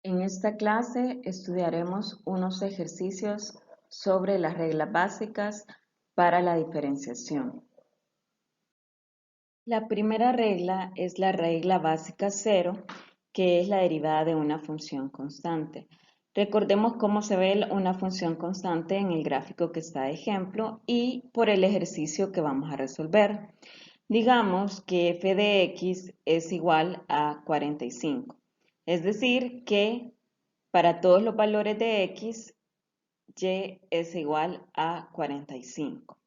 En esta clase estudiaremos unos ejercicios sobre las reglas básicas para la diferenciación. La primera regla es la regla básica 0, que es la derivada de una función constante. Recordemos cómo se ve una función constante en el gráfico que está de ejemplo y por el ejercicio que vamos a resolver. Digamos que f de x es igual a 45, es decir que para todos los valores de x, y es igual a 45.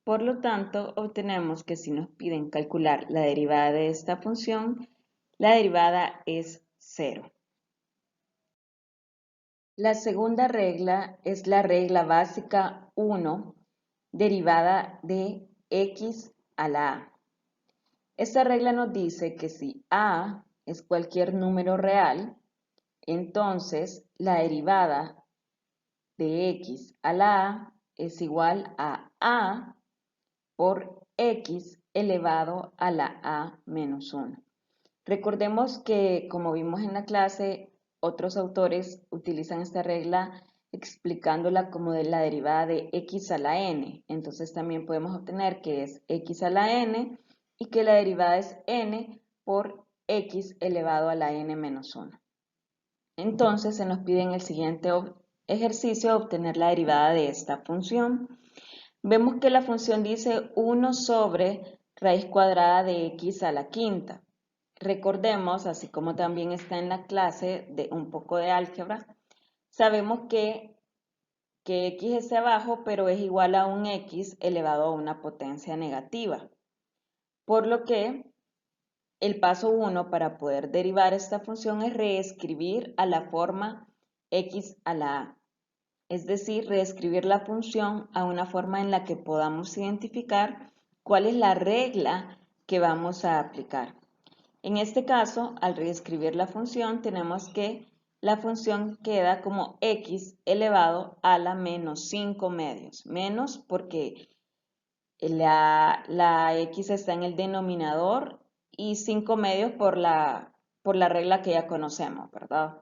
Por lo tanto, obtenemos que si nos piden calcular la derivada de esta función, la derivada es 0. La segunda regla es la regla básica 1, derivada de x a la a. Esta regla nos dice que si a es cualquier número real, entonces la derivada de x a la a es igual a por x elevado a la a menos 1. Recordemos que, como vimos en la clase, otros autores utilizan esta regla explicándola como de la derivada de x a la n. Entonces también podemos obtener que es x a la n y que la derivada es n por x elevado a la n menos 1. Entonces se nos pide en el siguiente ejercicio obtener la derivada de esta función. Vemos que la función dice 1 sobre raíz cuadrada de x a la quinta. Recordemos, así como también está en la clase de un poco de álgebra, sabemos que x es abajo, pero es igual a un x elevado a una potencia negativa. Por lo que el paso 1 para poder derivar esta función es reescribir a la forma x a la a. Es decir, reescribir la función a una forma en la que podamos identificar cuál es la regla que vamos a aplicar. En este caso, al reescribir la función, tenemos que la función queda como x elevado a la menos 5 medios. Menos porque la x está en el denominador y 5 medios por la regla que ya conocemos, ¿verdad?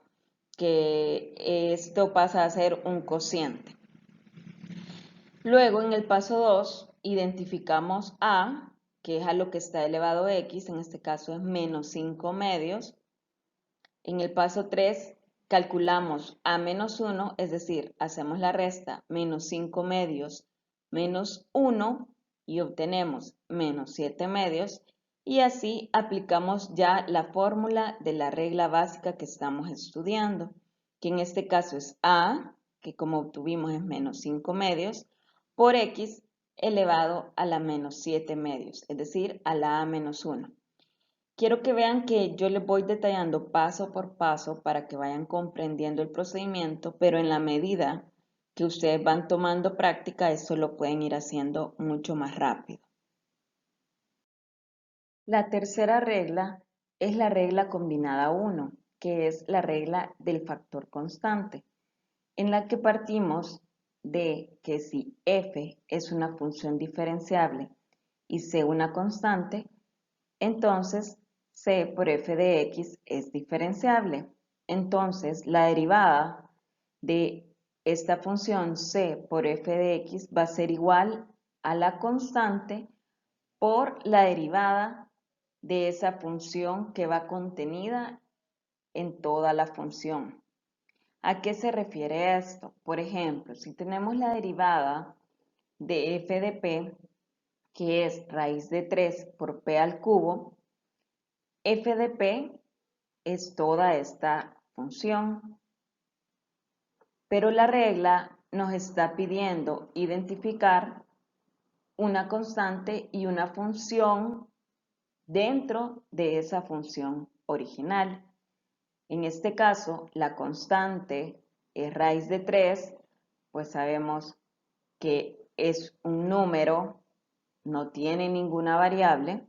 Que esto pasa a ser un cociente. Luego, en el paso 2, identificamos a, que es a lo que está elevado x, en este caso es menos 5 medios. En el paso 3, calculamos a menos 1, es decir, hacemos la resta menos 5 medios menos 1 y obtenemos menos 7 medios. Y así aplicamos ya la fórmula de la regla básica que estamos estudiando, que en este caso es a, que como obtuvimos es menos 5 medios, por x elevado a la menos 7 medios, es decir, a la a menos 1. Quiero que vean que yo les voy detallando paso por paso para que vayan comprendiendo el procedimiento, pero en la medida que ustedes van tomando práctica, esto lo pueden ir haciendo mucho más rápido. La tercera regla es la regla combinada 1, que es la regla del factor constante, en la que partimos de que si f es una función diferenciable y c una constante, entonces c por f de x es diferenciable. Entonces la derivada de esta función c por f de x va a ser igual a la constante por la derivada de esa función que va contenida en toda la función. ¿A qué se refiere esto? Por ejemplo, si tenemos la derivada de f de p, que es raíz de 3 por p al cubo, f de p es toda esta función, pero la regla nos está pidiendo identificar una constante y una función dentro de esa función original. En este caso, la constante es raíz de 3, pues sabemos que es un número, no tiene ninguna variable,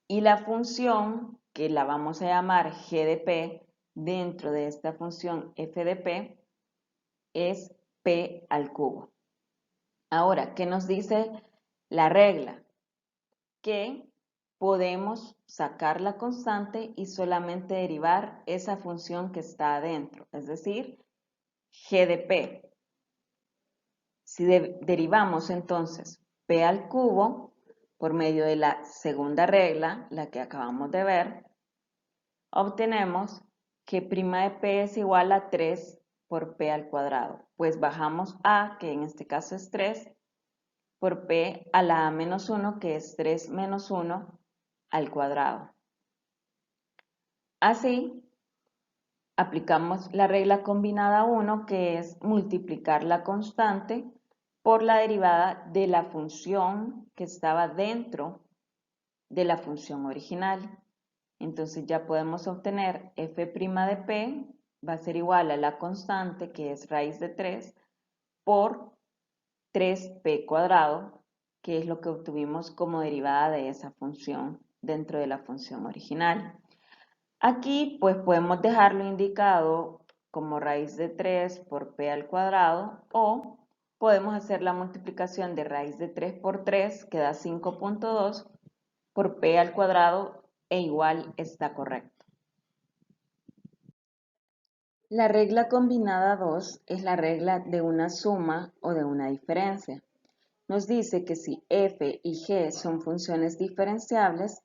y la función, que la vamos a llamar g de p, dentro de esta función f de p, es p al cubo. Ahora, ¿qué nos dice la regla? Que podemos sacar la constante y solamente derivar esa función que está adentro, es decir, g de p. Si derivamos entonces p al cubo por medio de la segunda regla, la que acabamos de ver, obtenemos que prima de p es igual a 3 por p al cuadrado. Pues bajamos a, que en este caso es 3, por p a la a menos 1, que es 3 menos 1 al cuadrado. Así, aplicamos la regla combinada 1, que es multiplicar la constante por la derivada de la función que estaba dentro de la función original. Entonces ya podemos obtener f' de p va a ser igual a la constante, que es raíz de 3, por 3p cuadrado, que es lo que obtuvimos como derivada de esa función dentro de la función original. Aquí pues podemos dejarlo indicado como raíz de 3 por p al cuadrado, o podemos hacer la multiplicación de raíz de 3 por 3, que da 5.2, por p al cuadrado, e igual está correcto. La regla combinada 2 es la regla de una suma o de una diferencia. Nos dice que si f y g son funciones diferenciables,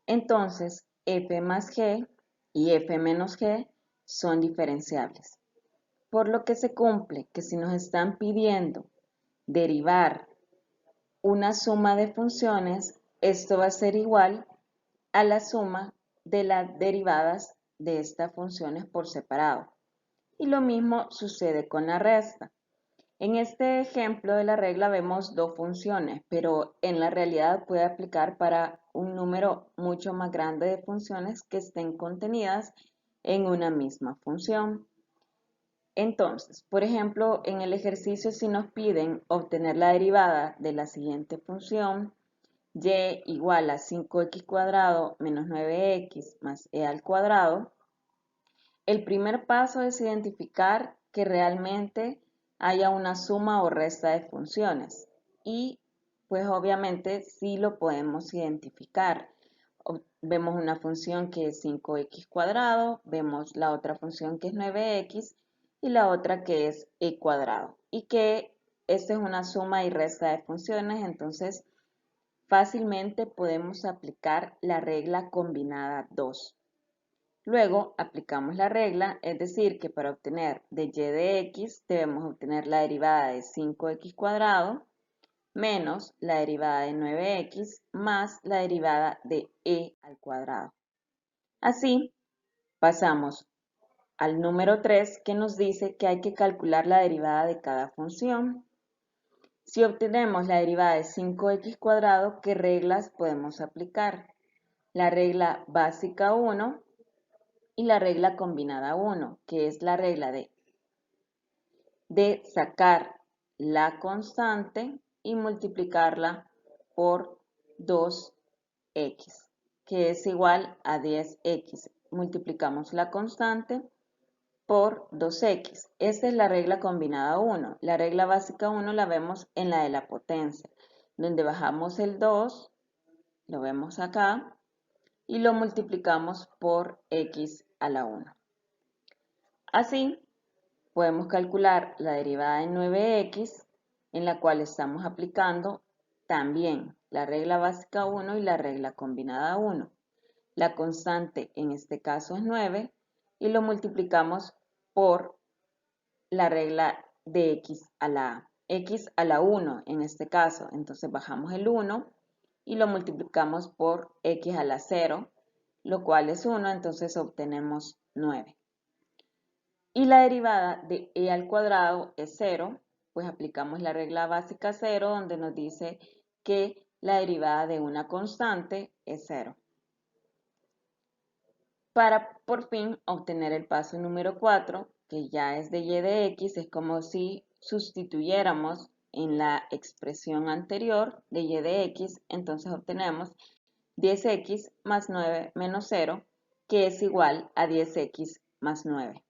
entonces f más g y f menos g son diferenciables. Por lo que se cumple que si nos están pidiendo derivar una suma de funciones, esto va a ser igual a la suma de las derivadas de estas funciones por separado. Y lo mismo sucede con la resta. En este ejemplo de la regla vemos dos funciones, pero en la realidad puede aplicar para un número mucho más grande de funciones que estén contenidas en una misma función. Entonces, por ejemplo, en el ejercicio si nos piden obtener la derivada de la siguiente función, y igual a 5x cuadrado menos 9x más e al cuadrado, el primer paso es identificar que realmente haya una suma o resta de funciones, y pues obviamente sí lo podemos identificar. Vemos una función que es 5x cuadrado, vemos la otra función que es 9x y la otra que es e cuadrado, y que esta es una suma y resta de funciones. Entonces fácilmente podemos aplicar la regla combinada 2. Luego aplicamos la regla, es decir, que para obtener de y de x debemos obtener la derivada de 5x cuadrado menos la derivada de 9x más la derivada de e al cuadrado. Así, pasamos al número 3, que nos dice que hay que calcular la derivada de cada función. Si obtenemos la derivada de 5x cuadrado, ¿qué reglas podemos aplicar? La regla básica 1 y la regla combinada 1, que es la regla de sacar la constante y multiplicarla por 2x, que es igual a 10x. Multiplicamos la constante por 2x. Esta es la regla combinada 1. La regla básica 1 la vemos en la de la potencia, donde bajamos el 2, lo vemos acá, y lo multiplicamos por x a la 1. Así, podemos calcular la derivada de 9x, en la cual estamos aplicando también la regla básica 1 y la regla combinada 1. La constante en este caso es 9 y lo multiplicamos por la regla de x a la 1 en este caso. Entonces bajamos el 1 y lo multiplicamos por x a la 0, lo cual es 1, entonces obtenemos 9. Y la derivada de e al cuadrado es 0, pues aplicamos la regla básica 0, donde nos dice que la derivada de una constante es 0. Para por fin obtener el paso número 4, que ya es de y de x, es como si sustituyéramos en la expresión anterior de y de x, entonces obtenemos 10x más 9 menos 0, que es igual a 10x más 9.